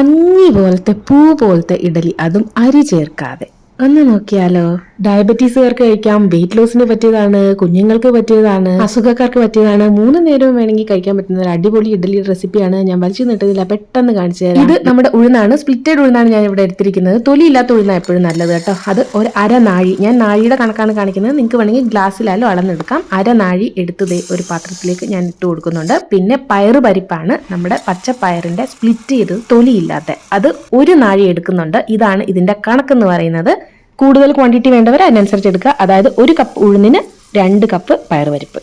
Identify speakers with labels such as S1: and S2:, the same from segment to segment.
S1: പഞ്ഞി പോലത്തെ പൂ പോലത്തെ ഇഡലി, അതും അരി ചേർക്കാതെ. ഒന്ന് നോക്കിയാലോ. ഡയബറ്റീസുകാർക്ക് കഴിക്കാം, വെയിറ്റ് ലോസിന് പറ്റിയതാണ്, കുഞ്ഞുങ്ങൾക്ക് പറ്റിയതാണ്, അസുഖക്കാർക്ക് പറ്റിയതാണ്. 3 നേരവും വേണമെങ്കിൽ കഴിക്കാൻ പറ്റുന്ന ഒരു അടിപൊളി ഇഡലി റെസിപ്പിയാണ്. ഞാൻ വലിച്ചു നീട്ടുന്നില്ല, പെട്ടെന്ന് കാണിച്ചു തരാം. ഇത് നമ്മുടെ ഉഴുന്നാണ്, സ്പ്ലിറ്റഡ് ഉഴുന്നാണ് ഞാൻ ഇവിടെ എടുത്തിരിക്കുന്നത്. തൊലിയില്ലാത്ത ഉഴുന്ന എപ്പോഴും നല്ലത് കേട്ടോ. അത് ഒരു അരനാഴി, ഞാൻ നാഴിയുടെ കണക്കാണ് കാണിക്കുന്നത്, നിങ്ങൾക്ക് വേണമെങ്കിൽ ഗ്ലാസ്സിലായാലും അളന്നെടുക്കാം. അരനാഴി എടുത്തത് ഒരു പാത്രത്തിലേക്ക് ഞാൻ ഇട്ട് കൊടുക്കുന്നുണ്ട്. പിന്നെ പയറ് പരിപ്പാണ്, നമ്മുടെ പച്ചപ്പയറിന്റെ സ്പ്ലിറ്റ് ചെയ്ത് തൊലിയില്ലാത്ത, അത് ഒരു നാഴി എടുക്കുന്നുണ്ട്. ഇതാണ് ഇതിന്റെ കണക്കെന്ന് പറയുന്നത്. കൂടുതൽ ക്വാണ്ടിറ്റി വേണ്ടവർ അതിനനുസരിച്ച് എടുക്കുക. അതായത് 1 കപ്പ് ഉഴുന്നിന് 2 കപ്പ് പയറുപരിപ്പ്.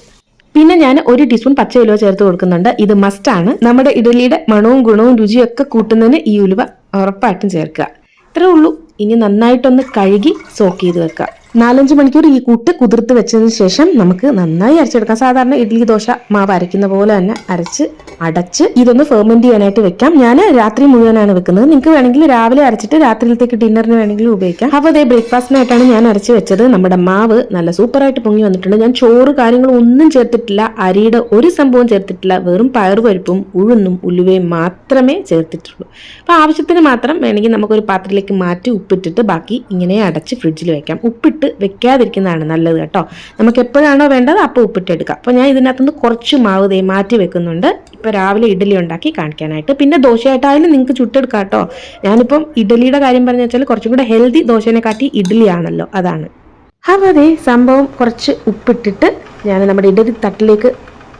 S1: പിന്നെ ഞാൻ 1 ടീസ്പൂൺ പച്ച ഉലുവ ചേർത്ത് കൊടുക്കുന്നുണ്ട്. ഇത് മസ്റ്റാണ്. നമ്മുടെ ഇഡലിയുടെ മണവും ഗുണവും രുചിയും ഒക്കെ കൂട്ടുന്നതിന് ഈ ഉലുവ ഉറപ്പായിട്ടും ചേർക്കുക. ഇത്രേ ഉള്ളൂ. ഇനി നന്നായിട്ടൊന്ന് കഴുകി സോക്ക് ചെയ്ത് വെക്കുക. 4-5 മണിക്കൂർ ഈ കൂട്ട് കുതിർത്ത് വെച്ചതിന് ശേഷം നമുക്ക് നന്നായി അരച്ചെടുക്കാം. സാധാരണ ഇഡ്ഡലി ദോശ മാവ് അരയ്ക്കുന്ന പോലെ തന്നെ അരച്ച് അടച്ച് ഇതൊന്ന് ഫെർമെന്റ് ചെയ്യാനായിട്ട് വെക്കാം. ഞാൻ രാത്രി മുഴുവനാണ് വെക്കുന്നത്. നിങ്ങൾക്ക് വേണമെങ്കിൽ രാവിലെ അരച്ചിട്ട് രാത്രിയിലത്തേക്ക് ഡിന്നറിന് വേണമെങ്കിലും ഉപയോഗിക്കാം. അപ്പോൾ അതേ ബ്രേക്ക്ഫാസ്റ്റിനായിട്ടാണ് ഞാൻ അരച്ച് വെച്ചത്. നമ്മുടെ മാവ് നല്ല സൂപ്പറായിട്ട് പൊങ്ങി വന്നിട്ടുണ്ട്. ഞാൻ ചോറ് കാര്യങ്ങളും ഒന്നും ചേർത്തിട്ടില്ല, അരിയുടെ ഒരു സംഭവം ചേർത്തിട്ടില്ല. വെറും പയറുപരിപ്പും ഉഴുന്നും ഉലുവയും മാത്രമേ ചേർത്തിട്ടുള്ളൂ. അപ്പോൾ ആവശ്യത്തിന് മാത്രം വേണമെങ്കിൽ നമുക്കൊരു പാത്രത്തിലേക്ക് മാറ്റി ഉപ്പിട്ടിട്ട് ബാക്കി ഇങ്ങനെ അടച്ച് ഫ്രിഡ്ജിൽ വെക്കാം. ഉപ്പിട്ട് വെക്കാതിരിക്കുന്നതാണ് നല്ലത് കേട്ടോ. നമുക്ക് എപ്പോഴാണോ വേണ്ടത് അപ്പോൾ ഉപ്പിട്ടെടുക്കാം. അപ്പോൾ ഞാൻ ഇതിനകത്തുനിന്ന് കുറച്ച് മാവ് മാറ്റി വെക്കുന്നുണ്ട്. ഇപ്പോൾ രാവിലെ ഇഡലി ഉണ്ടാക്കി കാണിക്കാനായിട്ട്. പിന്നെ ദോശയായിട്ടായാലും നിങ്ങൾക്ക് ചുട്ടെടുക്കാം കേട്ടോ. ഞാനിപ്പം ഇഡലിയുടെ കാര്യം പറഞ്ഞു വെച്ചാൽ കുറച്ചും കൂടെ ഹെൽത്തി ദോശനെ കാട്ടി ഇഡ്ഡലിയാണല്ലോ, അതാണ്. അപ്പോൾ അതേ സംഭവം കുറച്ച് ഉപ്പിട്ടിട്ട് ഞാൻ നമ്മുടെ ഇഡലി തട്ടിലേക്ക്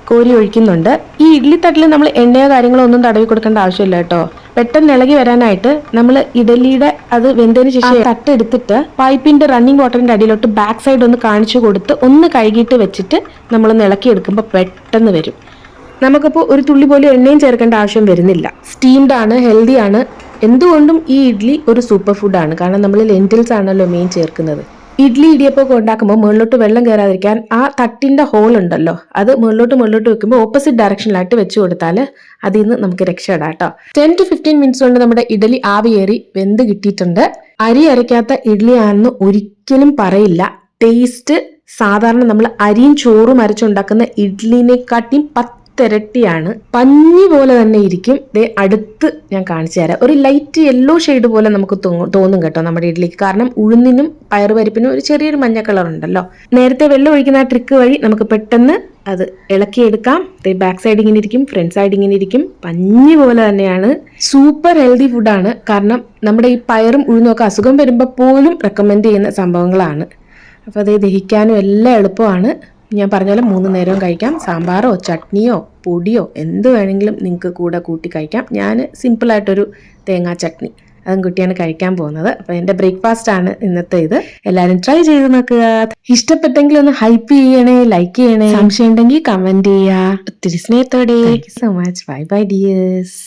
S1: കോരി ഒഴിക്കുന്നുണ്ട്. ഈ ഇഡ്ഡലി തട്ടിൽ നമ്മൾ എണ്ണയോ കാര്യങ്ങളോ ഒന്നും തടവി കൊടുക്കേണ്ട ആവശ്യമില്ല കേട്ടോ. പെട്ടെന്ന് ഇളകി വരാനായിട്ട് നമ്മൾ ഇഡലിയുടെ അത് വെന്തതിന് ശേഷം തട്ടെടുത്തിട്ട് പൈപ്പിന്റെ റണ്ണിങ് വാട്ടറിന്റെ അടിയിലോട്ട് ബാക്ക് സൈഡ് ഒന്ന് കാണിച്ചു കൊടുത്ത് ഒന്ന് കഴുകിയിട്ട് വെച്ചിട്ട് നമ്മളൊന്ന് ഇളക്കി എടുക്കുമ്പോൾ പെട്ടെന്ന് വരും. നമുക്കിപ്പോൾ ഒരു തുള്ളി പോലും എണ്ണയും ചേർക്കേണ്ട ആവശ്യം വരുന്നില്ല. സ്റ്റീംഡ് ആണ്, ഹെൽത്തി ആണ്. എന്തുകൊണ്ടും ഈ ഇഡ്ഡലി ഒരു സൂപ്പർ ഫുഡാണ്. കാരണം നമ്മൾ ലെന്റിൽസ് ആണല്ലോ മെയിൻ ചേർക്കുന്നത്. ഇഡ്ഡലി ഇടിയപ്പൊക്കെ ഉണ്ടാക്കുമ്പോൾ മുകളിലോട്ട് വെള്ളം കയറാതിരിക്കാൻ ആ തട്ടിന്റെ ഹോൾ ഉണ്ടല്ലോ, അത് മുകളിലോട്ട് വെക്കുമ്പോൾ ഓപ്പോസിറ്റ് ഡയറക്ഷനിലായിട്ട് വെച്ച് കൊടുത്താൽ അതിൽ നിന്ന് നമുക്ക് രക്ഷപ്പെടാം കേട്ടോ. 10 to 15 മിനിറ്റ്സ് കൊണ്ട് നമ്മുടെ ഇഡലി ആവിയേറി വെന്ത് കിട്ടിയിട്ടുണ്ട്. അരി അരയ്ക്കാത്ത ഇഡ്ഡലി ആണെന്ന് ഒരിക്കലും പറയില്ല. ടേസ്റ്റ് സാധാരണ നമ്മൾ അരിയും ചോറും അരച്ചുണ്ടാക്കുന്ന ഇഡ്ഡലിനെക്കാട്ടിയും 10 ഇരട്ടിയാണ്. പഞ്ഞി പോലെ തന്നെ ഇരിക്കും. അടുത്ത് ഞാൻ കാണിച്ചു തരാം. ഒരു ലൈറ്റ് യെല്ലോ ഷെയ്ഡ് പോലെ നമുക്ക് തോന്നും കേട്ടോ നമ്മുടെ ഇഡ്ഡലിക്ക്. കാരണം ഉഴുന്നിനും പയറുപരിപ്പിനും ഒരു ചെറിയൊരു മഞ്ഞ കളർ ഉണ്ടല്ലോ. നേരത്തെ വെള്ളം ഒഴിക്കുന്ന ആ ട്രിക്ക് വഴി നമുക്ക് പെട്ടെന്ന് അത് ഇളക്കിയെടുക്കാം. ബാക്ക് സൈഡ് ഇങ്ങനെ ഇരിക്കും, ഫ്രണ്ട് സൈഡ് ഇങ്ങനെ ഇരിക്കും. പഞ്ഞി പോലെ തന്നെയാണ്. സൂപ്പർ ഹെൽത്തി ഫുഡാണ്. കാരണം നമ്മുടെ ഈ പയറും ഉഴുന്നും ഒക്കെ അസുഖം വരുമ്പോൾ പോലും റെക്കമെൻഡ് ചെയ്യുന്ന സംഭവങ്ങളാണ്. അപ്പോൾ അത് ദഹിക്കാനും എല്ലാം എളുപ്പമാണ്. ഞാൻ പറഞ്ഞ പോലെ 3 നേരവും കഴിക്കാം. സാമ്പാറോ ചട്നിയോ പൊടിയോ എന്ത് വേണമെങ്കിലും നിങ്ങൾക്ക് കൂടെ കൂട്ടി കഴിക്കാം. ഞാൻ സിമ്പിളായിട്ടൊരു തേങ്ങാ ചട്നി അതും കുട്ടിയാണ് കഴിക്കാൻ പോകുന്നത്. അപ്പോൾ എൻ്റെ ബ്രേക്ക്ഫാസ്റ്റ് ആണ് ഇന്നത്തെ ഇത്. എല്ലാവരും ട്രൈ ചെയ്ത് നോക്കുക. ഇഷ്ടപ്പെട്ടെങ്കിൽ ഒന്ന് ഹൈപ്പ് ചെയ്യണേ, ലൈക്ക് ചെയ്യണേ. സംശയം ഉണ്ടെങ്കിൽ കമന്റ് ചെയ്യുക. ഒത്തിരി സ്നേഹത്തോടെ. Thank you so much. Bye bye dears.